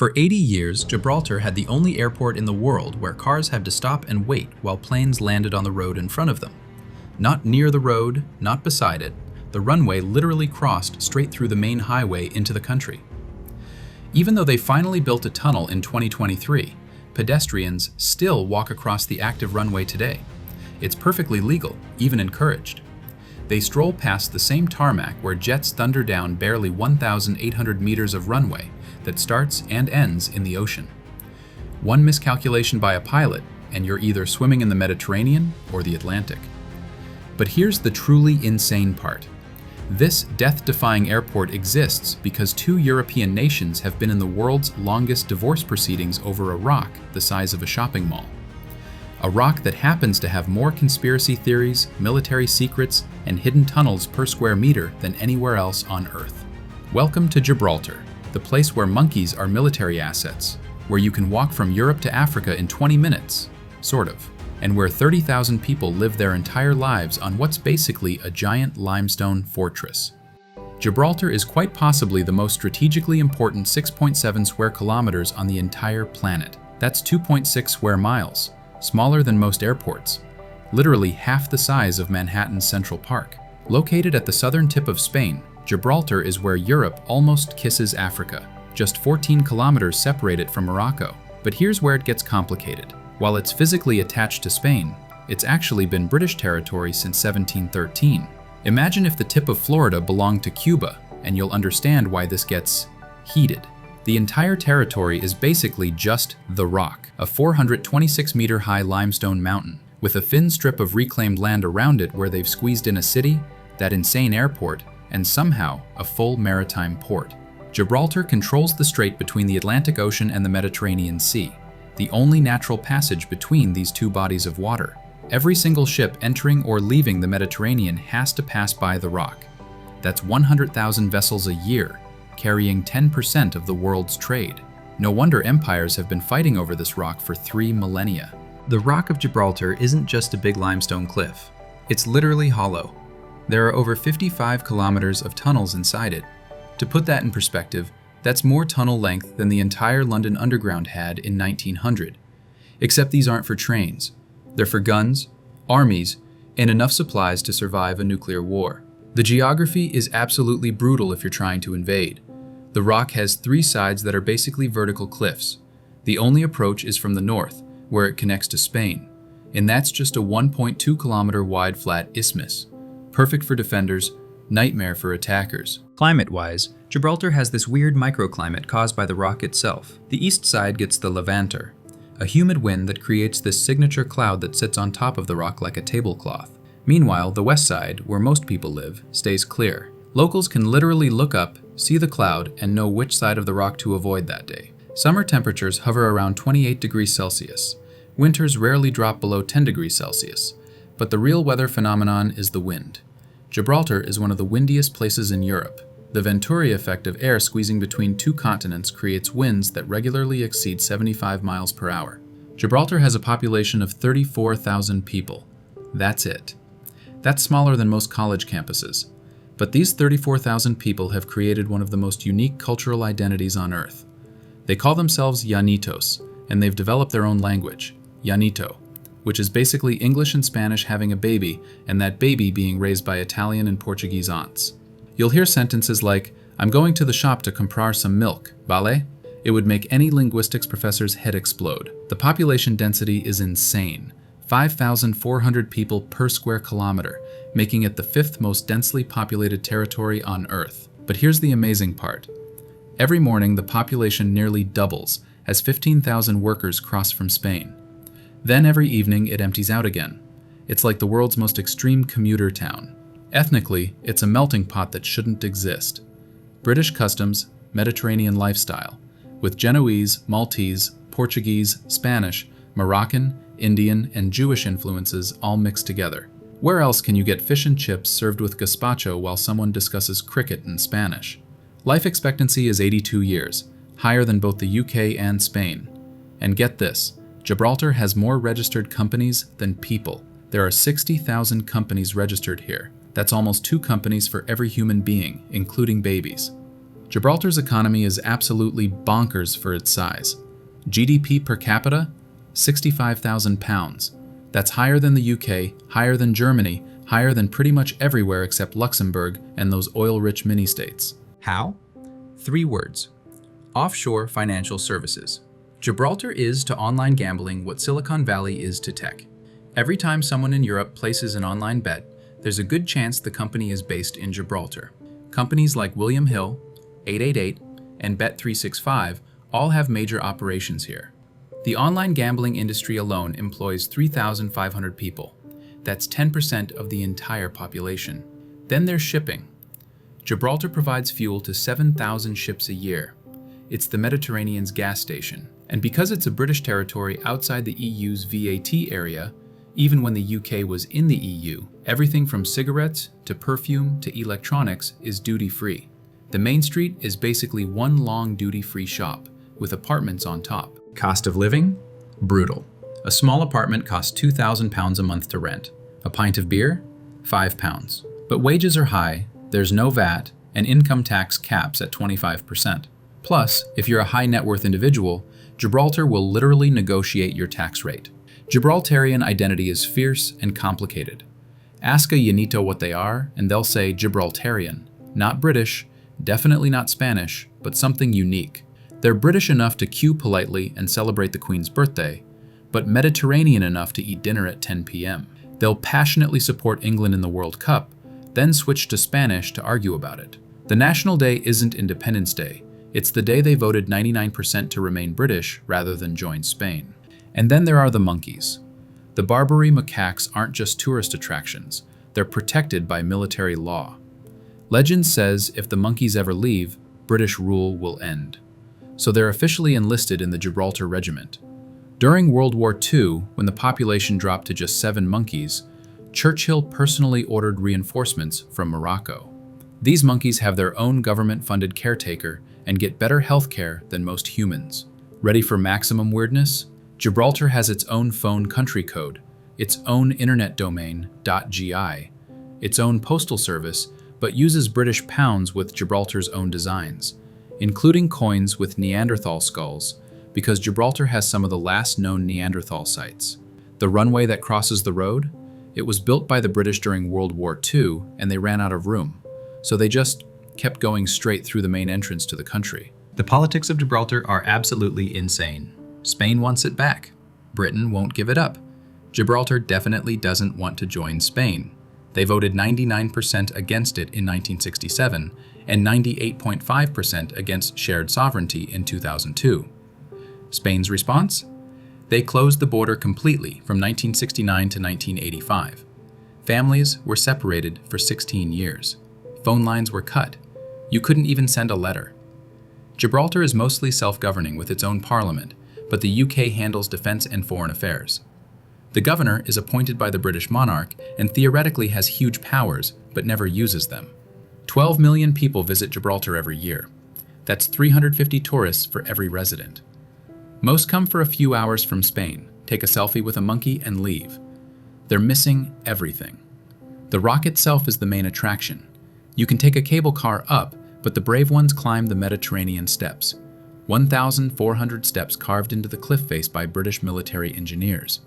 For 80 years, Gibraltar had the only airport in the world where cars had to stop and wait while planes landed on the road in front of them. Not near the road, not beside it, the runway literally crossed straight through the main highway into the country. Even though they finally built a tunnel in 2023, pedestrians still walk across the active runway today. It's perfectly legal, even encouraged. They stroll past the same tarmac where jets thunder down barely 1,800 meters of runway that starts and ends in the ocean. One miscalculation by a pilot, and you're either swimming in the Mediterranean or the Atlantic. But here's the truly insane part. This death-defying airport exists because two European nations have been in the world's longest divorce proceedings over a rock the size of a shopping mall. A rock that happens to have more conspiracy theories, military secrets, and hidden tunnels per square meter than anywhere else on Earth. Welcome to Gibraltar, the place where monkeys are military assets, where you can walk from Europe to Africa in 20 minutes, sort of, and where 30,000 people live their entire lives on what's basically a giant limestone fortress. Gibraltar is quite possibly the most strategically important 6.7 square kilometers on the entire planet. That's 2.6 square miles, smaller than most airports, literally half the size of Manhattan's Central Park. Located at the southern tip of Spain, Gibraltar is where Europe almost kisses Africa. Just 14 kilometers separate it from Morocco. But here's where it gets complicated. While it's physically attached to Spain, it's actually been British territory since 1713. Imagine if the tip of Florida belonged to Cuba, and you'll understand why this gets heated. The entire territory is basically just the Rock, a 426-meter-high limestone mountain, with a thin strip of reclaimed land around it where they've squeezed in a city, that insane airport, and somehow a full maritime port. Gibraltar controls the strait between the Atlantic Ocean and the Mediterranean Sea, the only natural passage between these two bodies of water. Every single ship entering or leaving the Mediterranean has to pass by the Rock. That's 100,000 vessels a year, carrying 10% of the world's trade. No wonder empires have been fighting over this rock for 3 millennia. The Rock of Gibraltar isn't just a big limestone cliff. It's literally hollow. There are over 55 kilometers of tunnels inside it. To put that in perspective, that's more tunnel length than the entire London Underground had in 1900. Except these aren't for trains. They're for guns, armies, and enough supplies to survive a nuclear war. The geography is absolutely brutal if you're trying to invade. The rock has 3 sides that are basically vertical cliffs. The only approach is from the north, where it connects to Spain, and that's just a 1.2 kilometer wide flat isthmus. Perfect for defenders, nightmare for attackers. Climate-wise, Gibraltar has this weird microclimate caused by the rock itself. The east side gets the levanter, a humid wind that creates this signature cloud that sits on top of the rock like a tablecloth. Meanwhile, the west side, where most people live, stays clear. Locals can literally look up, see the cloud, and know which side of the rock to avoid that day. Summer temperatures hover around 28 degrees Celsius. Winters rarely drop below 10 degrees Celsius. But the real weather phenomenon is the wind. Gibraltar is one of the windiest places in Europe. The Venturi effect of air squeezing between 2 continents creates winds that regularly exceed 75 miles per hour. Gibraltar has a population of 34,000 people. That's it. That's smaller than most college campuses. But these 34,000 people have created one of the most unique cultural identities on Earth. They call themselves Llanitos, and they've developed their own language, Llanito, which is basically English and Spanish having a baby, and that baby being raised by Italian and Portuguese aunts. You'll hear sentences like, "I'm going to the shop to comprar some milk, vale?" It would make any linguistics professor's head explode. The population density is insane. 5,400 people per square kilometer, making it the 5th most densely populated territory on Earth. But here's the amazing part. Every morning, the population nearly doubles as 15,000 workers cross from Spain. Then every evening, it empties out again. It's like the world's most extreme commuter town. Ethnically, it's a melting pot that shouldn't exist. British customs, Mediterranean lifestyle, with Genoese, Maltese, Portuguese, Spanish, Moroccan, Indian, and Jewish influences all mixed together. Where else can you get fish and chips served with gazpacho while someone discusses cricket in Spanish? Life expectancy is 82 years, higher than both the UK and Spain. And get this, Gibraltar has more registered companies than people. There are 60,000 companies registered here. That's almost 2 companies for every human being, including babies. Gibraltar's economy is absolutely bonkers for its size. GDP per capita, £65,000. That's higher than the UK, higher than Germany, higher than pretty much everywhere except Luxembourg and those oil-rich mini-states. How? 3 words. Offshore financial services. Gibraltar is to online gambling what Silicon Valley is to tech. Every time someone in Europe places an online bet, there's a good chance the company is based in Gibraltar. Companies like William Hill, 888, and Bet365 all have major operations here. The online gambling industry alone employs 3,500 people. That's 10% of the entire population. Then there's shipping. Gibraltar provides fuel to 7,000 ships a year. It's the Mediterranean's gas station. And because it's a British territory outside the EU's VAT area, even when the UK was in the EU, everything from cigarettes to perfume to electronics is duty-free. The main street is basically one long duty-free shop, with apartments on top. Cost of living? Brutal. A small apartment costs £2,000 a month to rent. A pint of beer? £5. But wages are high, there's no VAT, and income tax caps at 25%. Plus, if you're a high net worth individual, Gibraltar will literally negotiate your tax rate. Gibraltarian identity is fierce and complicated. Ask a Llanito what they are, and they'll say Gibraltarian. Not British, definitely not Spanish, but something unique. They're British enough to queue politely and celebrate the Queen's birthday, but Mediterranean enough to eat dinner at 10 p.m. They'll passionately support England in the World Cup, then switch to Spanish to argue about it. The national day isn't Independence Day. It's the day they voted 99% to remain British rather than join Spain. And then there are the monkeys. The Barbary macaques aren't just tourist attractions. They're protected by military law. Legend says if the monkeys ever leave, British rule will end. So they're officially enlisted in the Gibraltar Regiment. During World War II, when the population dropped to just 7 monkeys, Churchill personally ordered reinforcements from Morocco. These monkeys have their own government-funded caretaker and get better health care than most humans. Ready for maximum weirdness? Gibraltar has its own phone country code, its own internet domain, .gi, its own postal service, but uses British pounds with Gibraltar's own designs, including coins with Neanderthal skulls, because Gibraltar has some of the last known Neanderthal sites. The runway that crosses the road? It was built by the British during World War II, and they ran out of room, so they just kept going straight through the main entrance to the country. The politics of Gibraltar are absolutely insane. Spain wants it back. Britain won't give it up. Gibraltar definitely doesn't want to join Spain. They voted 99% against it in 1967 and 98.5% against shared sovereignty in 2002. Spain's response? They closed the border completely from 1969 to 1985. Families were separated for 16 years. Phone lines were cut. You couldn't even send a letter. Gibraltar is mostly self-governing with its own parliament, but the UK handles defense and foreign affairs. The governor is appointed by the British monarch and theoretically has huge powers, but never uses them. 12 million people visit Gibraltar every year. That's 350 tourists for every resident. Most come for a few hours from Spain, take a selfie with a monkey, and leave. They're missing everything. The rock itself is the main attraction. You can take a cable car up, but the brave ones climb the Mediterranean steps. 1,400 steps carved into the cliff face by British military engineers.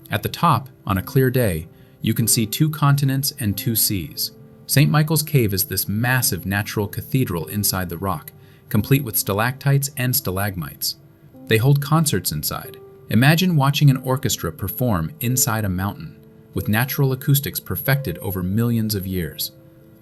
At the top, on a clear day, you can see 2 continents and 2 seas. St. Michael's Cave is this massive natural cathedral inside the rock, complete with stalactites and stalagmites. They hold concerts inside. Imagine watching an orchestra perform inside a mountain, with natural acoustics perfected over millions of years.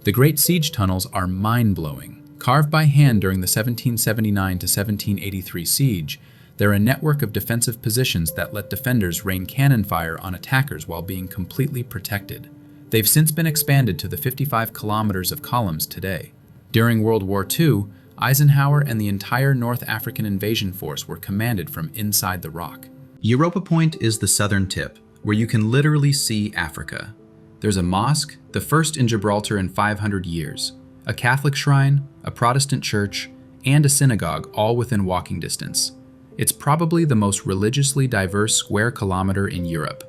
The Great Siege Tunnels are mind-blowing. Carved by hand during the 1779 to 1783 siege, they're a network of defensive positions that let defenders rain cannon fire on attackers while being completely protected. They've since been expanded to the 55 kilometers of columns today. During World War II, Eisenhower and the entire North African invasion force were commanded from inside the rock. Europa Point is the southern tip, where you can literally see Africa. There's a mosque, the first in Gibraltar in 500 years, a Catholic shrine, a Protestant church, and a synagogue all within walking distance. It's probably the most religiously diverse square kilometer in Europe.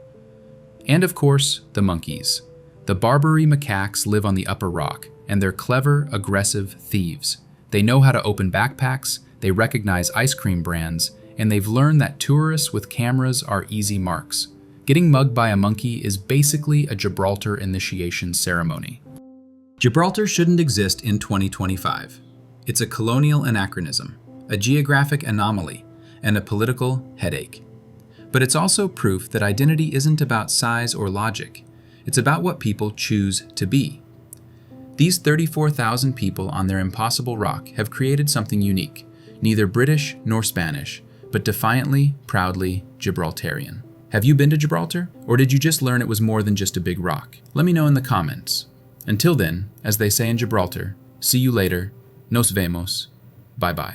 And of course, the monkeys. The Barbary macaques live on the upper rock, and they're clever, aggressive thieves. They know how to open backpacks, they recognize ice cream brands, and they've learned that tourists with cameras are easy marks. Getting mugged by a monkey is basically a Gibraltar initiation ceremony. Gibraltar shouldn't exist in 2025. It's a colonial anachronism, a geographic anomaly, and a political headache. But it's also proof that identity isn't about size or logic. It's about what people choose to be. These 34,000 people on their impossible rock have created something unique, neither British nor Spanish, but defiantly, proudly Gibraltarian. Have you been to Gibraltar? Or did you just learn it was more than just a big rock? Let me know in the comments. Until then, as they say in Gibraltar, see you later, nos vemos, bye-bye.